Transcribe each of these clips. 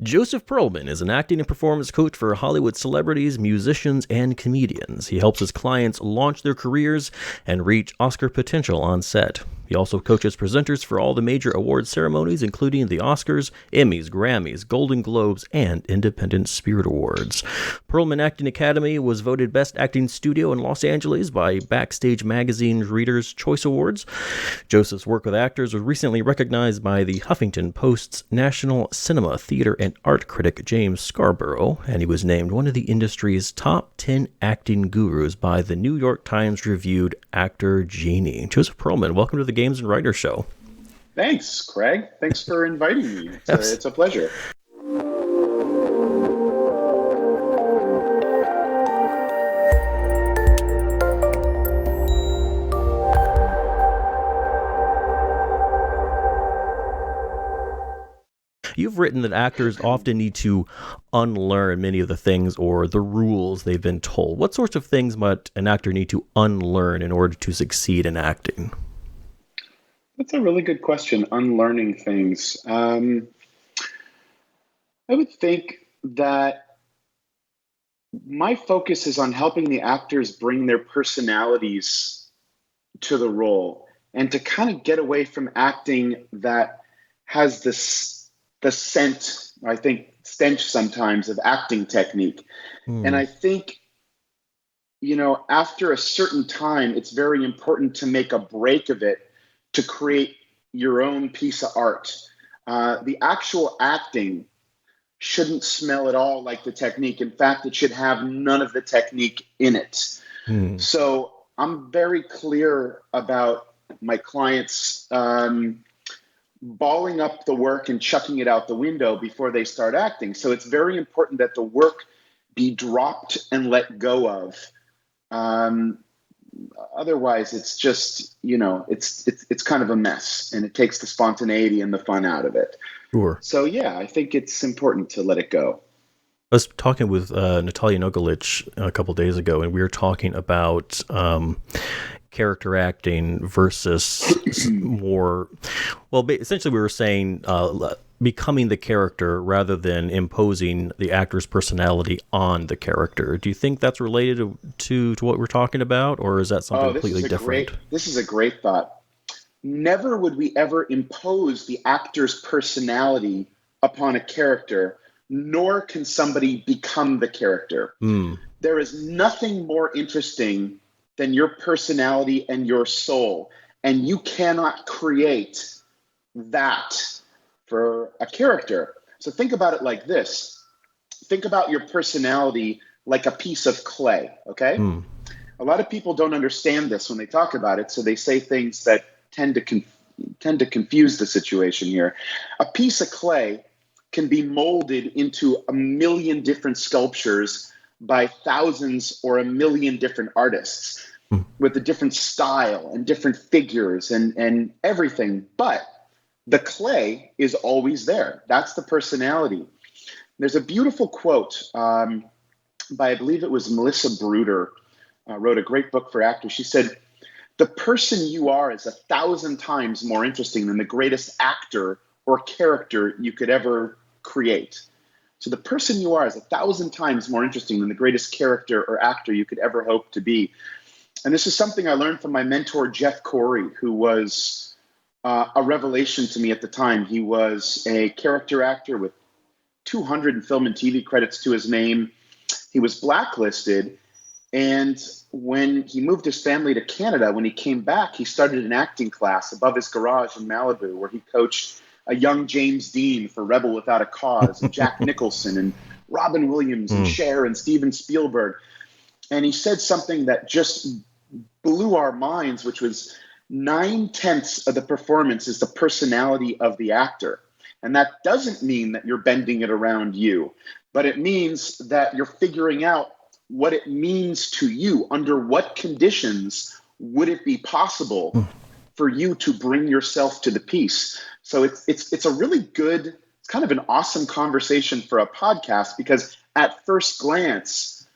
Joseph Pearlman is an acting and performance coach for Hollywood celebrities, musicians, and comedians. He helps his clients launch their careers and reach Oscar potential on set. He also coaches presenters for all the major award ceremonies, including the Oscars, Emmys, Grammys, Golden Globes, and Independent Spirit Awards. Pearlman Acting Academy was voted Best Acting Studio in Los Angeles by Backstage Magazine's Reader's Choice Awards. Joseph's work with actors was recently recognized by the Huffington Post's National Cinema, Theater, and Art critic James Scarborough, and he was named one of the industry's top 10 acting gurus by the New York Times reviewed actor Genie. Joseph Pearlman, welcome to the Games and Writers Show. Thanks, Craig. Thanks for inviting me. It's a pleasure. You've written that actors often need to unlearn many of the things or the rules they've been told. What sorts of things might an actor need to unlearn in order to succeed in acting? That's a really good question, unlearning things. I would think that my focus is on helping the actors bring their personalities to the role and to kind of get away from acting that has the stench sometimes of acting technique. And I think, after a certain time, it's very important to make a break of it to create your own piece of art. The actual acting shouldn't smell at all like the technique. In fact, it should have none of the technique in it. So I'm very clear about my clients balling up the work and chucking it out the window before they start acting. So it's very important that the work be dropped and let go of. Otherwise, it's just, it's kind of a mess, and it takes the spontaneity and the fun out of it. Sure. So, yeah, I think it's important to let it go. I was talking with Natalia Nogalich a couple days ago, and we were talking about character acting versus more, essentially we were saying becoming the character rather than imposing the actor's personality on the character. Do you think that's related to what we're talking about, or is that something completely different? This is a great thought. Never would we ever impose the actor's personality upon a character, nor can somebody become the character. There is nothing more interesting than your personality and your soul. And you cannot create that for a character. So think about it like this. Think about your personality like a piece of clay, okay? A lot of people don't understand this when they talk about it, so they say things that tend to confuse the situation here. A piece of clay can be molded into a million different sculptures by thousands or a million different artists with a different style and different figures and everything. But the clay is always there. That's the personality. There's a beautiful quote by, I believe it was Melissa Bruder, wrote a great book for actors. She said, "The person you are is 1,000 times more interesting than the greatest actor or character you could ever create." So the person you are is 1,000 times more interesting than the greatest character or actor you could ever hope to be. And this is something I learned from my mentor, Jeff Corey, who was a revelation to me at the time. He was a character actor with 200 film and TV credits to his name. He was blacklisted. And when he moved his family to Canada, when he came back, he started an acting class above his garage in Malibu, where he coached a young James Dean for Rebel Without a Cause, and Jack Nicholson and Robin Williams and Cher and Steven Spielberg. And he said something that just blew our minds, which was 9/10 of the performance is the personality of the actor. And that doesn't mean that you're bending it around you, but it means that you're figuring out what it means to you. Under what conditions would it be possible for you to bring yourself to the piece? So it's a really good, it's kind of an awesome conversation for a podcast, because at first glance,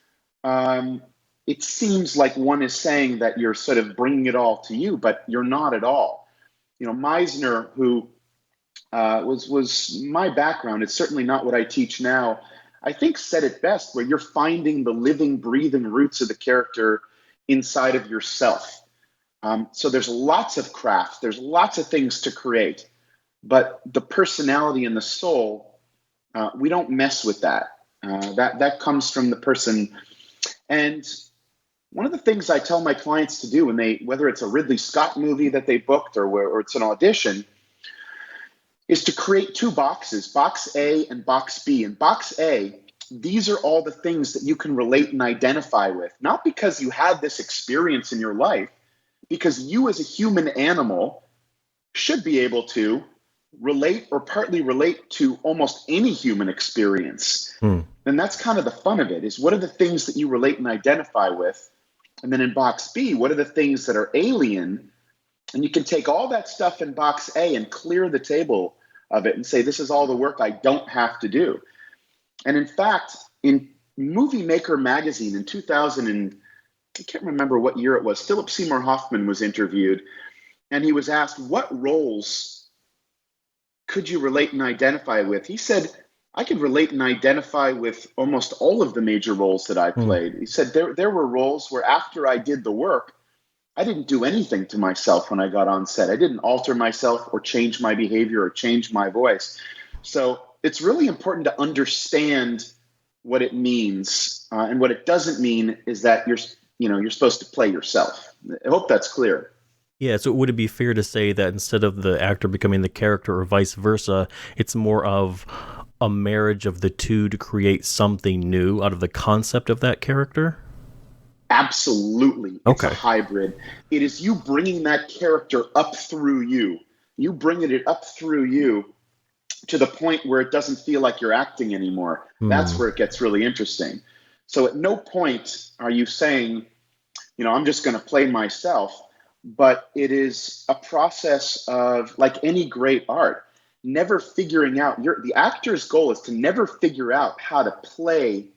it seems like one is saying that you're sort of bringing it all to you, but you're not at all. Meisner, who was my background. It's certainly not what I teach now. I think said it best, where you're finding the living, breathing roots of the character inside of yourself. So there's lots of craft, there's lots of things to create, but the personality and the soul, we don't mess with that. That comes from the person. And one of the things I tell my clients to do when whether it's a Ridley Scott movie that they booked or it's an audition, is to create two boxes, box A and box B. And box A, these are all the things that you can relate and identify with, not because you had this experience in your life, because you as a human animal should be able to relate or partly relate to almost any human experience. And that's kind of the fun of it, is what are the things that you relate and identify with? And then in box B, what are the things that are alien? And you can take all that stuff in box A and clear the table of it and say, this is all the work I don't have to do. And in fact, in Movie Maker magazine in 2000, and I can't remember what year it was, Philip Seymour Hoffman was interviewed, and he was asked, what roles could you relate and identify with? He said, I could relate and identify with almost all of the major roles that I played. He said, there were roles where after I did the work, I didn't do anything to myself when I got on set. I didn't alter myself or change my behavior or change my voice. So it's really important to understand what it means. And what it doesn't mean is that you're supposed to play yourself. I hope that's clear. Yeah, so would it be fair to say that instead of the actor becoming the character or vice versa, it's more of a marriage of the two to create something new out of the concept of that character? Absolutely. It's a hybrid. It is you bringing that character up through you. You bringing it up through you to the point where it doesn't feel like you're acting anymore. That's where it gets really interesting. So at no point are you saying, I'm just going to play myself, but it is a process of, like any great art, never figuring out, the actor's goal is to never figure out how to play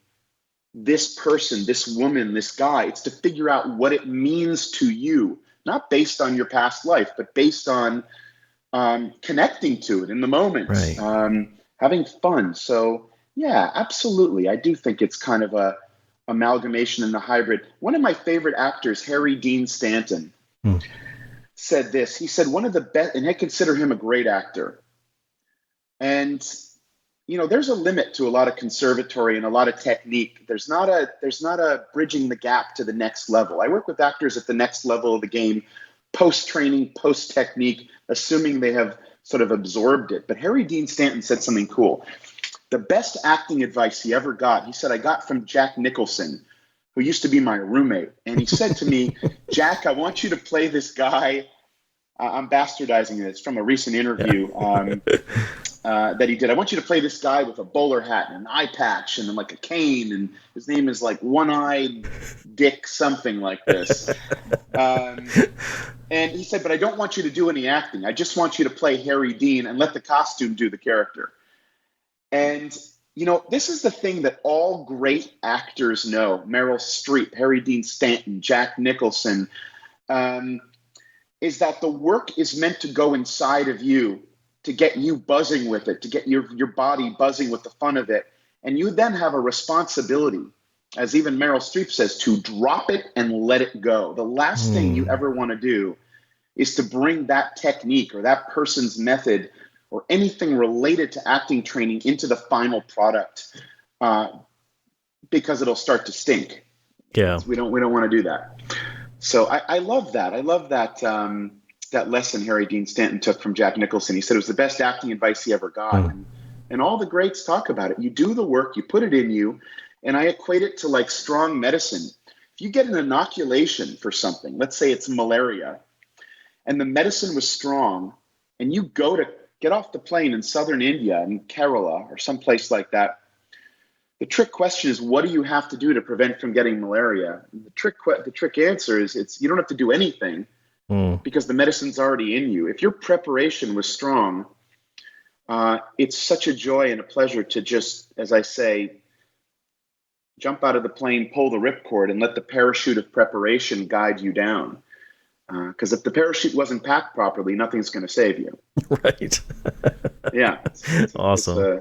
this person, this woman, this guy. It's to figure out what it means to you, not based on your past life, but based on connecting to it in the moment, right. Having fun. So yeah, absolutely. I do think it's kind of a amalgamation in the hybrid. One of my favorite actors, Harry Dean Stanton, said this. He said one of the best, and I consider him a great actor. And there's a limit to a lot of conservatory and a lot of technique. There's not a bridging the gap to the next level. I work with actors at the next level of the game, post-training, post-technique, assuming they have sort of absorbed it. But Harry Dean Stanton said something cool. The best acting advice he ever got, he said, I got from Jack Nicholson, who used to be my roommate. And he said to me, Jack, I want you to play this guy. I'm bastardizing it. It's from a recent interview that he did. I want you to play this guy with a bowler hat and an eye patch and like a cane. And his name is like One-Eyed Dick, something like this. And he said, but I don't want you to do any acting. I just want you to play Harry Dean and let the costume do the character. And, this is the thing that all great actors know. Meryl Streep, Harry Dean Stanton, Jack Nicholson, is that the work is meant to go inside of you, to get you buzzing with it, to get your body buzzing with the fun of it. And you then have a responsibility, as even Meryl Streep says, to drop it and let it go. The last thing you ever want to do is to bring that technique or that person's method or anything related to acting training into the final product, because it'll start to stink. Yeah. We don't want to do that. So I love that. I love that that lesson Harry Dean Stanton took from Jack Nicholson. He said it was the best acting advice he ever got. And all the greats talk about it. You do the work, you put it in you, and I equate it to like strong medicine. If you get an inoculation for something, let's say it's malaria, and the medicine was strong, and you go to get off the plane in southern India, in Kerala or someplace like that, the trick question is, what do you have to do to prevent from getting malaria? And the trick answer is you don't have to do anything because the medicine's already in you. If your preparation was strong, it's such a joy and a pleasure to just, as I say, jump out of the plane, pull the ripcord, and let the parachute of preparation guide you down. Because if the parachute wasn't packed properly, nothing's going to save you. Right. Yeah, it's Awesome. a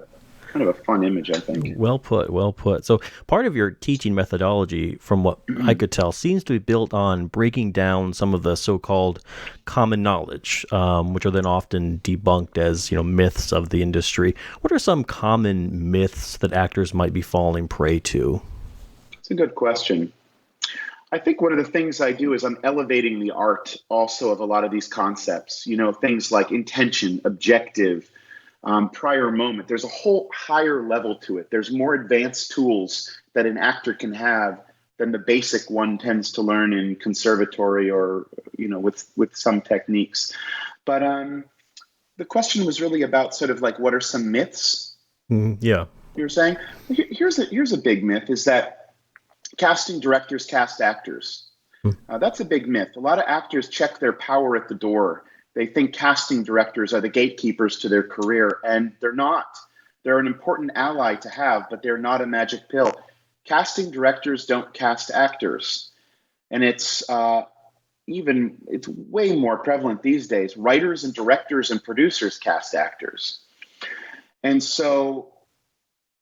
kind of a fun image, I think. Well put, well put. So part of your teaching methodology, from what I could tell, seems to be built on breaking down some of the so-called common knowledge, which are then often debunked as, myths of the industry. What are some common myths that actors might be falling prey to? It's a good question. I think one of the things I do is I'm elevating the art also of a lot of these concepts, things like intention, objective, prior moment. There's a whole higher level to it. There's more advanced tools that an actor can have than the basic one tends to learn in conservatory or, with some techniques. But the question was really about sort of like, what are some myths? Yeah. You were saying? Here's a big myth, is that casting directors cast actors. That's a big myth. A lot of actors check their power at the door. They think casting directors are the gatekeepers to their career, and they're not. They're an important ally to have, but they're not a magic pill. Casting directors don't cast actors. And it's way more prevalent these days. Writers and directors and producers cast actors. And so,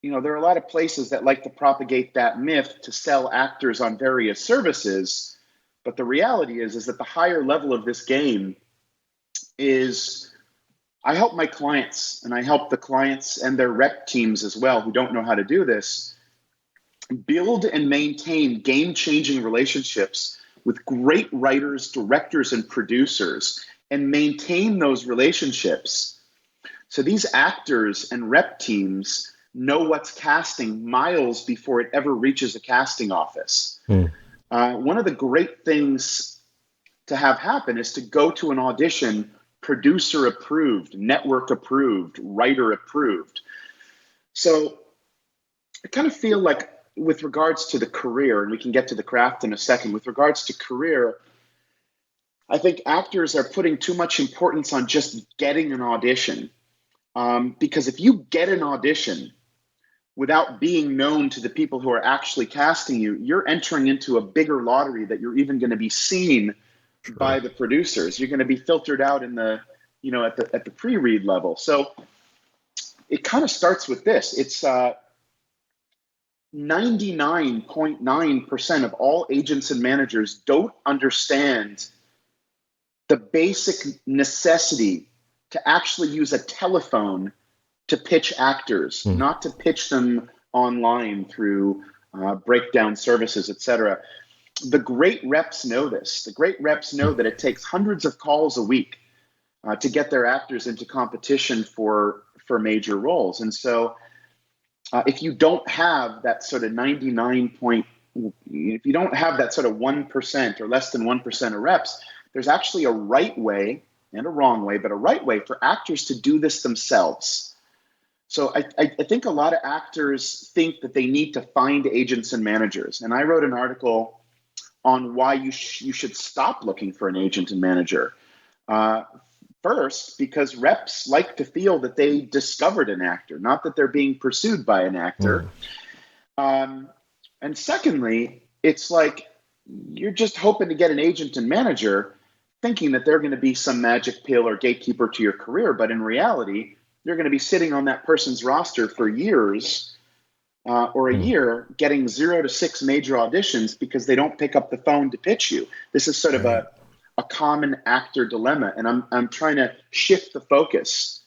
there are a lot of places that like to propagate that myth to sell actors on various services. But the reality is that the higher level of this game is, I help my clients, and I help the clients and their rep teams as well, who don't know how to do this, build and maintain game-changing relationships with great writers, directors, and producers, and maintain those relationships. So these actors and rep teams know what's casting miles before it ever reaches a casting office. One of the great things to have happen is to go to an audition, producer approved, network approved, writer approved. So I kind of feel like, with regards to the career, and we can get to the craft in a second, with regards to career, I think actors are putting too much importance on just getting an audition. Because if you get an audition without being known to the people who are actually casting you, you're entering into a bigger lottery that you're even going to be seen by the producers. You're going to be filtered out in the, at the pre-read level. So it kind of starts with this. It's 99.9% of all agents and managers don't understand the basic necessity to actually use a telephone to pitch actors, not to pitch them online through breakdown services, et cetera. The great reps know this. The great reps know that it takes hundreds of calls a week to get their actors into competition for major roles. And so if you don't have that sort of if you don't have that sort of 1% or less than 1% of reps, there's actually a right way and a wrong way, but a right way for actors to do this themselves. So I think a lot of actors think that they need to find agents and managers. And I wrote an article on why you should stop looking for an agent and manager. First, because reps like to feel that they discovered an actor, not that they're being pursued by an actor. And secondly, it's like you're just hoping to get an agent and manager thinking that they're going to be some magic pill or gatekeeper to your career. But in reality, you're going to be sitting on that person's roster for years or a year, getting 0 to 6 major auditions because they don't pick up the phone to pitch you. This is sort of a common actor dilemma. And I'm trying to shift the focus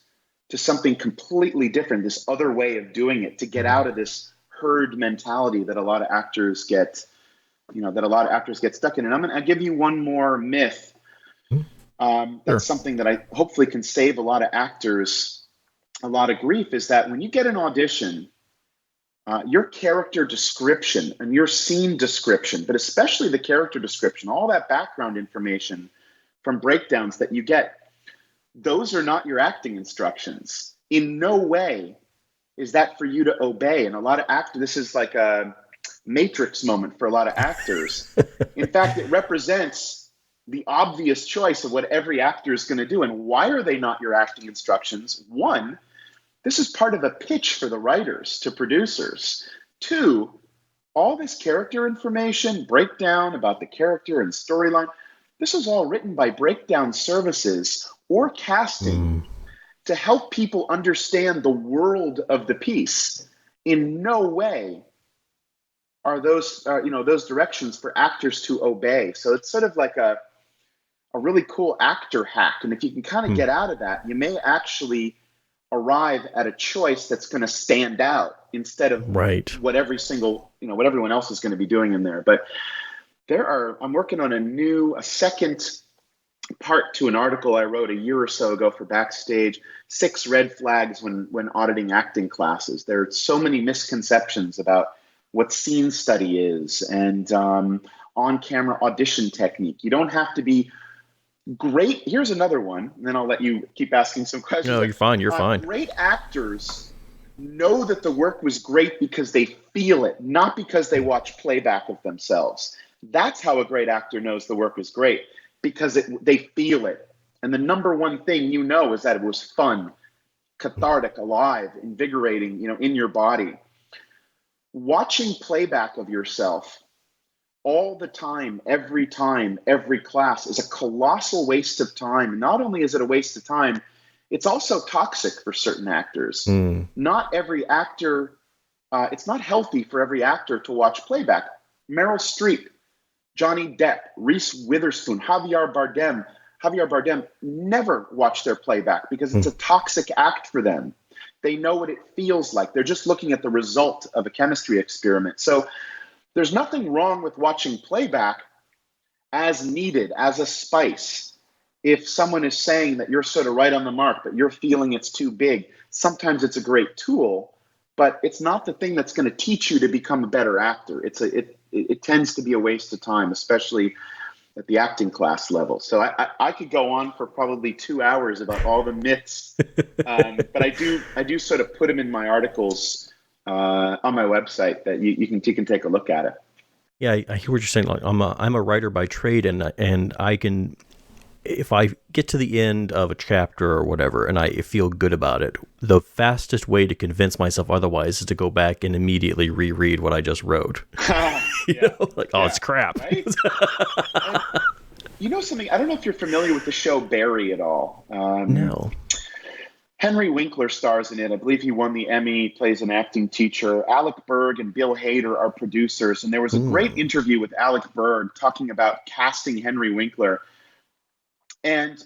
to something completely different, this other way of doing it, to get out of this herd mentality that a lot of actors get, stuck in. And I'm going to give you one more myth. That's something that I hopefully can save a lot of actors a lot of grief, is that when you get an audition, your character description and your scene description, but especially the character description, all that background information from breakdowns that you get, those are not your acting instructions. In no way is that for you to obey. And a lot of actors, this is like a Matrix moment for a lot of actors. In fact, it represents the obvious choice of what every actor is going to do. And why are they not your acting instructions? One, this is part of a pitch for the writers to producers. Two, all this character information, breakdown about the character and storyline, this is all written by breakdown services or casting to help people understand the world of the piece. In no way are those those directions for actors to obey. So it's sort of like a really cool actor hack. And if you can kind of get out of that, you may actually arrive at a choice that's going to stand out instead of what what everyone else is going to be doing in there. But I'm working on a second part to an article I wrote a year or so ago for Backstage, 6 red flags when auditing acting classes. There are so many misconceptions about what scene study is and on-camera audition technique. You don't have to be great. Here's another one, and then I'll let you keep asking some questions. No, you're fine. You're fine. Great actors know that the work was great because they feel it, not because they watch playback of themselves. That's how a great actor knows the work is great, because they feel it. And the number one thing is that it was fun, cathartic, alive, invigorating, in your body. Watching playback of yourself all the time, every class is a colossal waste of time. Not only is it a waste of time, it's also toxic for certain actors. Not every actor, it's not healthy for every actor to watch playback. Meryl Streep, Johnny Depp, Reese Witherspoon, Javier Bardem never watch their playback because it's a toxic act for them. They know what it feels like. They're just looking at the result of a chemistry experiment. So there's nothing wrong with watching playback as needed, as a spice. If someone is saying that you're sort of right on the mark, but you're feeling it's too big, sometimes it's a great tool, but it's not the thing that's going to teach you to become a better actor. It tends to be a waste of time, especially at the acting class level. So I could go on for probably 2 hours about all the myths, but I do sort of put them in my articles on my website that you can take a look at it. Yeah, I hear what you're saying. Like I'm a writer by trade, and I can, if I get to the end of a chapter or whatever, and I feel good about it, the fastest way to convince myself otherwise is to go back and immediately reread what I just wrote. It's crap. Right? And something, I don't know if you're familiar with the show Barry at all. No. Henry Winkler stars in it. I believe he won the Emmy, plays an acting teacher. Alec Berg and Bill Hader are producers. And there was a great interview with Alec Berg talking about casting Henry Winkler and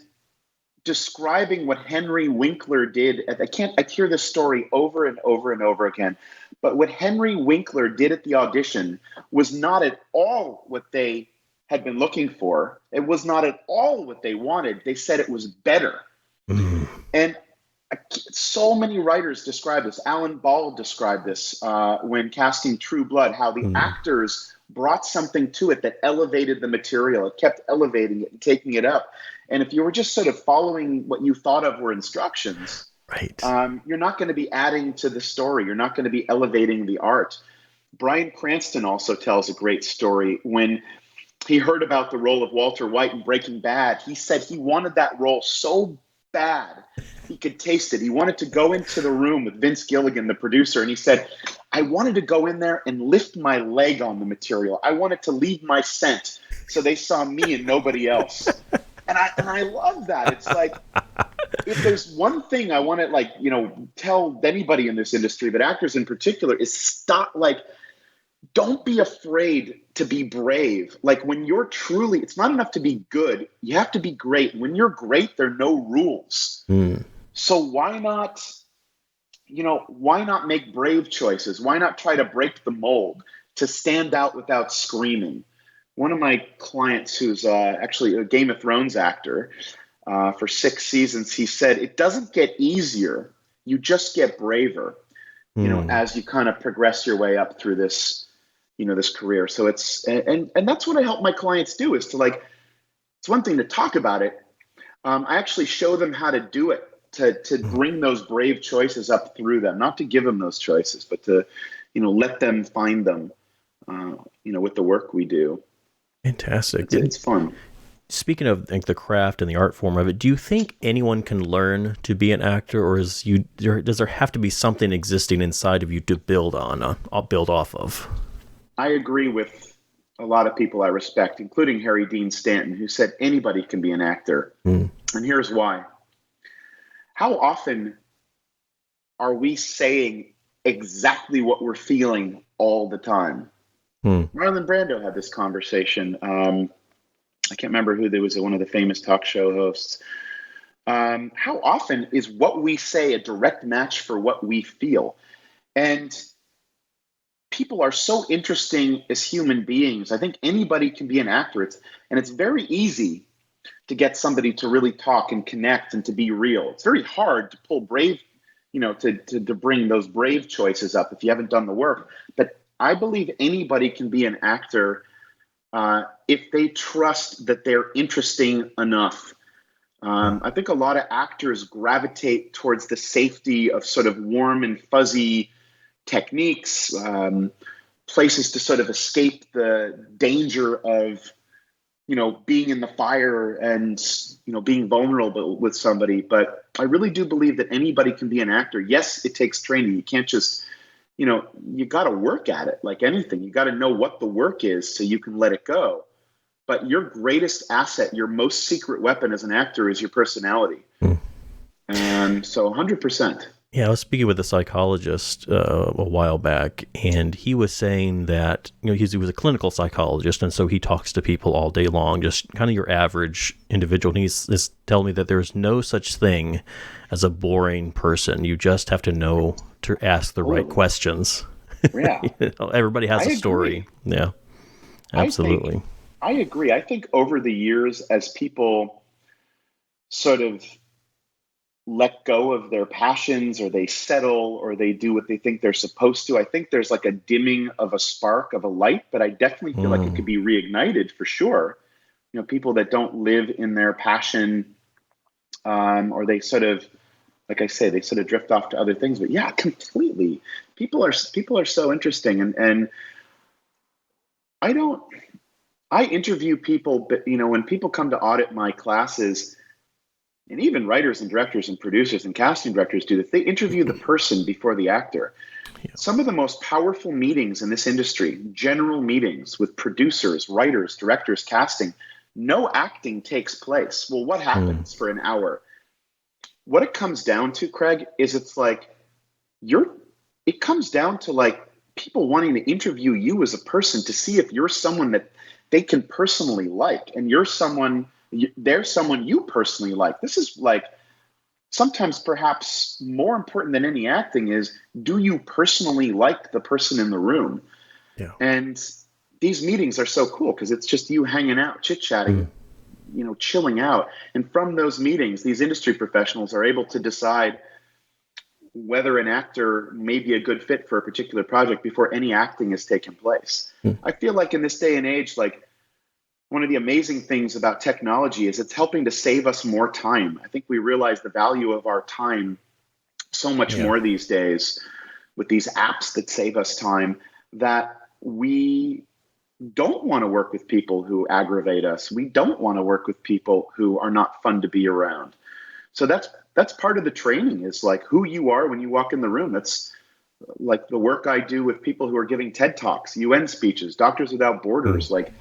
describing what Henry Winkler did. I hear this story over and over and over again. But what Henry Winkler did at the audition was not at all what they had been looking for. It was not at all what they wanted. They said it was better. And so many writers describe this. Alan Ball described this when casting True Blood, how the actors brought something to it that elevated the material. It kept elevating it and taking it up. And if you were just sort of following what you thought of were instructions, right, you're not going to be adding to the story. You're not going to be elevating the art. Bryan Cranston also tells a great story. When he heard about the role of Walter White in Breaking Bad, he said he wanted that role so bad he could taste it. He wanted to go into the room with Vince Gilligan, the producer, and he said, I wanted to go in there and lift my leg on the material. I wanted to leave my scent so they saw me and nobody else. And I love that. It's like, if there's one thing I want to tell anybody in this industry, but actors in particular, is stop, don't be afraid to be brave. When you're truly, it's not enough to be good. You have to be great. When you're great, there are no rules. So why not make brave choices? Why not try to break the mold to stand out without screaming? One of my clients, who's actually a Game of Thrones actor for 6 seasons, he said, it doesn't get easier. You just get braver, as you kind of progress your way up through this, this career. So it's, and that's what I help my clients do, is to it's one thing to talk about it. I actually show them how to do it, to bring those brave choices up through them, not to give them those choices, but to, let them find them, with the work we do. Fantastic. It's fun. Speaking of the craft and the art form of it, do you think anyone can learn to be an actor, or does there have to be something existing inside of you to build off of? I agree with a lot of people I respect, including Harry Dean Stanton, who said anybody can be an actor. And here's why. how often are we saying exactly what we're feeling all the time? Marlon Brando had this conversation. I can't remember who there was, one of the famous talk show hosts. How often is what we say a direct match for what we feel? And people are so interesting as human beings. I think anybody can be an actor. It's very easy to get somebody to really talk and connect and to be real. It's very hard to pull brave, to bring those brave choices up if you haven't done the work. But I believe anybody can be an actor if they trust that they're interesting enough. I think a lot of actors gravitate towards the safety of sort of warm and fuzzy techniques, places to sort of escape the danger of, being in the fire and, being vulnerable with somebody. But I really do believe that anybody can be an actor. Yes, it takes training. You can't just, you got to work at it like anything. You got to know what the work is so you can let it go. But your greatest asset, your most secret weapon as an actor is your personality. So 100%. Yeah, I was speaking with a psychologist a while back, and he was saying that, he was a clinical psychologist, and so he talks to people all day long, just kind of your average individual. And he's telling me that there's no such thing as a boring person. You just have to know to ask the right questions. Yeah. Everybody has a story. Yeah, absolutely. I agree. I think over the years, as people sort of let go of their passions, or they settle, or they do what they think they're supposed to, I think there's like a dimming of a spark of a light, but I definitely feel like it could be reignited for sure. People that don't live in their passion, or they sort of, like I say, they sort of drift off to other things. But yeah, completely. People are so interesting. And I interview people, but when people come to audit my classes, and even writers and directors and producers and casting directors do this, they interview the person before the actor. Yeah. Some of the most powerful meetings in this industry, general meetings with producers, writers, directors, casting, no acting takes place. Well, what happens for an hour? What it comes down to, Craig, is it comes down to like people wanting to interview you as a person to see if you're someone that they can personally like, and they're someone you personally like. This is like sometimes perhaps more important than any acting is, do you personally like the person in the room? Yeah. And these meetings are so cool because it's just you hanging out, chit-chatting, chilling out. And from those meetings, these industry professionals are able to decide whether an actor may be a good fit for a particular project before any acting has taken place. I feel like in this day and age, like, one of the amazing things about technology is it's helping to save us more time. I think we realize the value of our time so much more these days with these apps that save us time, that we don't want to work with people who aggravate us. We don't want to work with people who are not fun to be around. So that's part of the training, is like who you are when you walk in the room. That's like the work I do with people who are giving TED Talks, UN speeches, Doctors Without Borders, like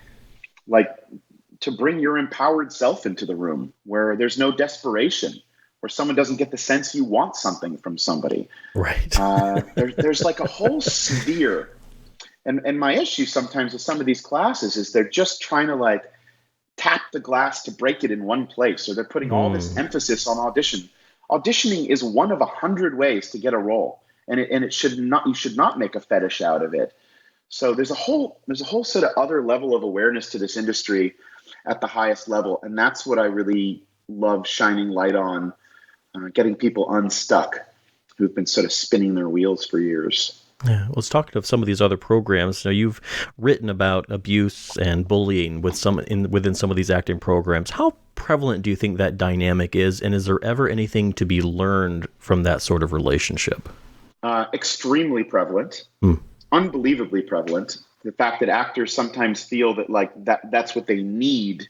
to bring your empowered self into the room where there's no desperation, where someone doesn't get the sense you want something from somebody. Right. There's like a whole sphere. And my issue sometimes with some of these classes is they're just trying to like tap the glass to break it in one place. Or they're putting all this emphasis on audition. Auditioning is one of 100 ways to get a role. And you should not make a fetish out of it. So there's a whole sort of other level of awareness to this industry at the highest level. And that's what I really love shining light on, getting people unstuck who've been sort of spinning their wheels for years. Yeah, let's talk of some of these other programs. Now, you've written about abuse and bullying within some of these acting programs. How prevalent do you think that dynamic is? And is there ever anything to be learned from that sort of relationship? Extremely prevalent. Unbelievably prevalent. The fact that actors sometimes feel that like that's what they need.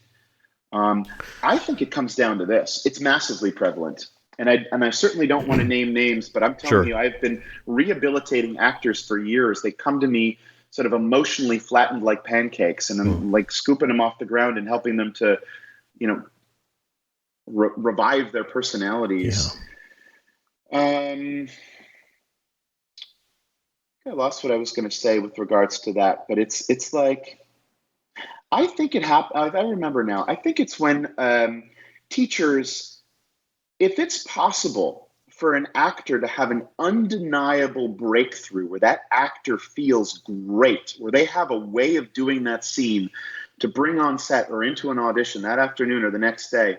I think it comes down to this. It's massively prevalent. And I certainly don't want to name names, but I'm telling you, I've been rehabilitating actors for years. They come to me sort of emotionally flattened like pancakes, and I'm like scooping them off the ground and helping them to, revive their personalities. I lost what I was going to say with regards to that, but it's like, I think it happened. I remember now. I think it's when teachers, if it's possible for an actor to have an undeniable breakthrough where that actor feels great, where they have a way of doing that scene to bring on set or into an audition that afternoon or the next day,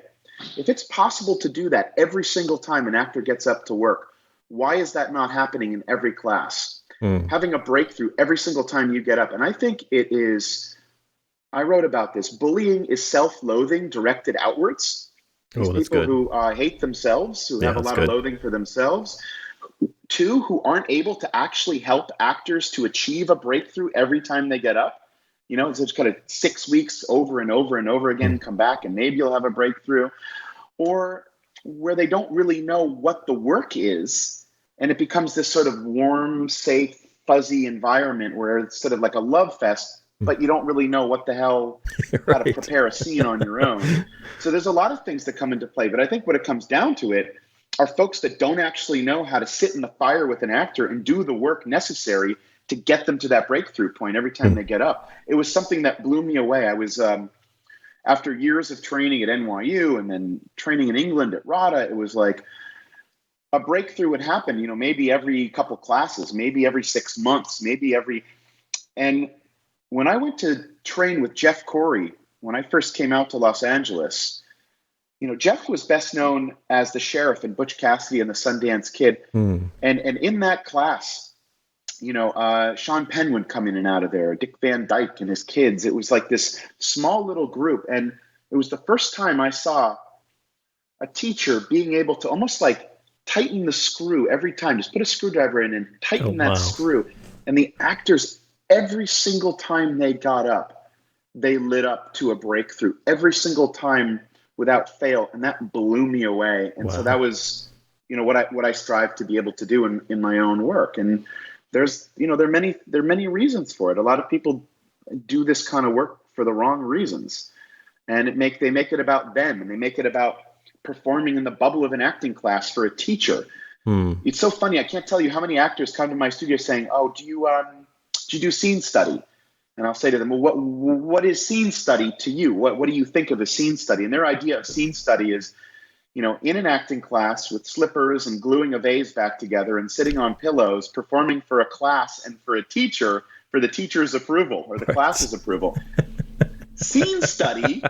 if it's possible to do that every single time an actor gets up to work, why is that not happening in every class? Having a breakthrough every single time you get up. And I think it is, I wrote about this, bullying is self-loathing directed outwards. These people good. who hate themselves, who have a lot of loathing for themselves. Two, who aren't able to actually help actors to achieve a breakthrough every time they get up. You know, it's just kind of 6 weeks over and over and over again, come back and maybe you'll have a breakthrough. Or where they don't really know what the work is, and it becomes this sort of warm, safe, fuzzy environment where it's sort of like a love fest, but you don't really know what the hell, how to prepare a scene on your own. So there's a lot of things that come into play, but I think what it comes down to it are folks that don't actually know how to sit in the fire with an actor and do the work necessary to get them to that breakthrough point every time they get up. It was something that blew me away. I was, after years of training at NYU and then training in England at RADA, it was like a breakthrough would happen, you know, maybe every couple classes, maybe every 6 months, and when I went to train with Jeff Corey, when I first came out to Los Angeles, you know, Jeff was best known as the sheriff in Butch Cassidy and the Sundance Kid. And in that class, you know, Sean Penn would come in and out of there, Dick Van Dyke and his kids. It was like this small little group. And it was the first time I saw a teacher being able to almost like tighten the screw every time, just put a screwdriver in and tighten that screw. And the actors, every single time they got up, they lit up to a breakthrough every single time without fail. And that blew me away. And so that was, you know, what I strive to be able to do in my own work. And there's, you know, there are many reasons for it. A lot of people do this kind of work for the wrong reasons, and they make it about them, and they make it about performing in the bubble of an acting class for a teacher. It's so funny. I can't tell you how many actors come to my studio saying, "Oh, do you do scene study?" And I'll say to them, "Well, what is scene study to you? What do you think of a scene study?" And their idea of scene study is, you know, in an acting class with slippers and gluing a vase back together and sitting on pillows, performing for a class and for a teacher, for the teacher's approval or the class's approval. Scene study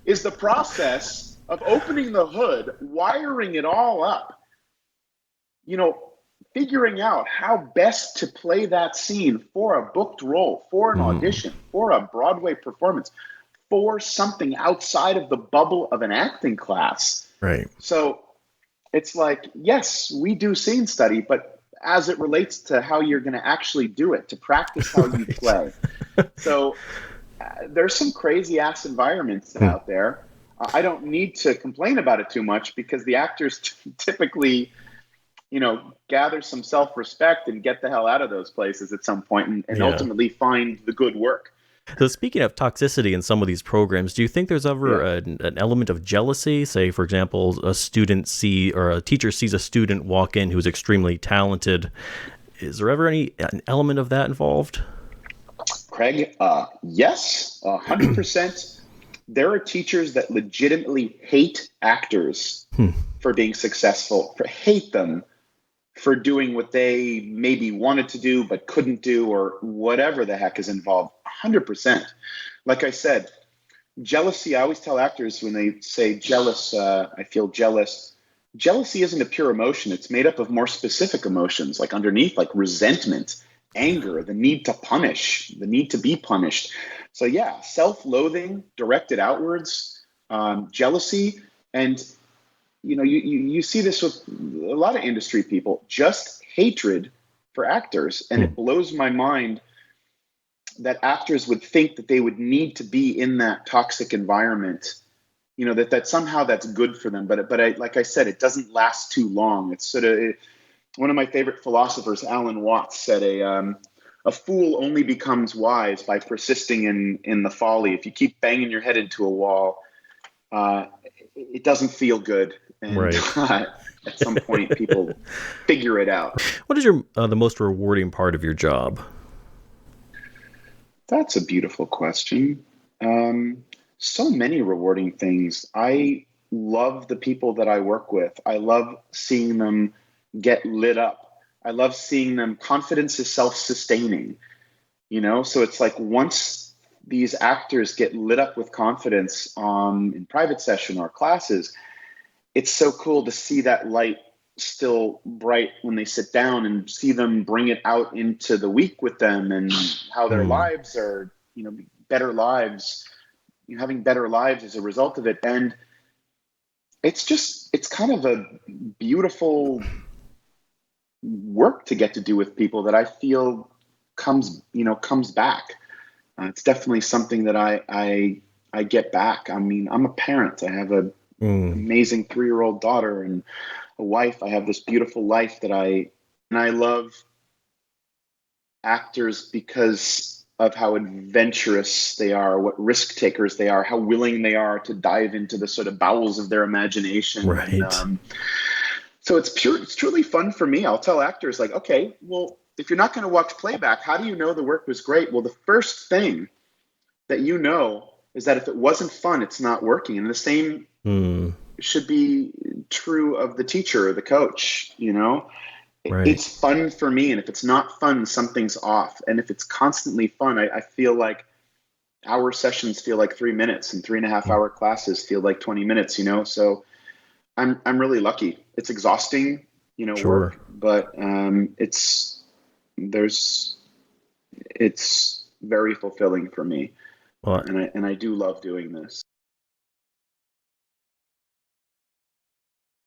is the process of opening the hood, wiring it all up, you know, figuring out how best to play that scene for a booked role, for an audition, for a Broadway performance, for something outside of the bubble of an acting class. Right. So it's like, yes, we do scene study, but as it relates to how you're going to actually do it, to practice how you play. So there's some crazy ass environments out there. I don't need to complain about it too much because the actors typically, you know, gather some self-respect and get the hell out of those places at some point and ultimately find the good work. So speaking of toxicity in some of these programs, do you think there's ever an element of jealousy? Say, for example, a teacher sees a student walk in who's extremely talented. Is there ever an element of that involved? Craig, yes, 100%. There are teachers that legitimately hate actors for being successful, hate them for doing what they maybe wanted to do but couldn't do, or whatever the heck is involved. 100%. Like I said, jealousy, I always tell actors when they say jealous, I feel jealous. Jealousy isn't a pure emotion. It's made up of more specific emotions, like underneath, like resentment, anger, the need to punish, the need to be punished. So yeah, self-loathing directed outwards, jealousy, and you know, you see this with a lot of industry people, just hatred for actors. And it blows my mind that actors would think that they would need to be in that toxic environment, you know, that somehow that's good for them. But like I said, it doesn't last too long. It's sort of, one of my favorite philosophers, Alan Watts, said a fool only becomes wise by persisting in the folly. If you keep banging your head into a wall, it doesn't feel good. And Right. at some point, people figure it out. What is your the most rewarding part of your job? That's a beautiful question. So many rewarding things. I love the people that I work with. I love seeing them get lit up. I love seeing them. Confidence is self-sustaining, So it's like once these actors get lit up with confidence in private session or classes, it's so cool to see that light still bright when they sit down and see them bring it out into the week with them and how their lives are, better lives, having better lives as a result of it. And it's kind of a beautiful work to get to do with people that I feel comes back. It's definitely something that I get back. I mean, I'm a parent. I have a amazing 3-year-old daughter and a wife. I have this beautiful life and I love actors because of how adventurous they are, what risk takers they are, how willing they are to dive into the sort of bowels of their imagination. Right. And, so it's truly fun for me. I'll tell actors like, okay, well, if you're not going to watch playback, how do you know the work was great? Well, the first thing that you know is that if it wasn't fun, it's not working. And the same should be true of the teacher or the coach, Right. It's fun for me. And if it's not fun, something's off. And if it's constantly fun, I feel like hour sessions feel like 3 minutes and 3.5-hour classes feel like 20 minutes, So I'm really lucky. It's exhausting, Sure. work, but it's very fulfilling for me. Well, and I do love doing this.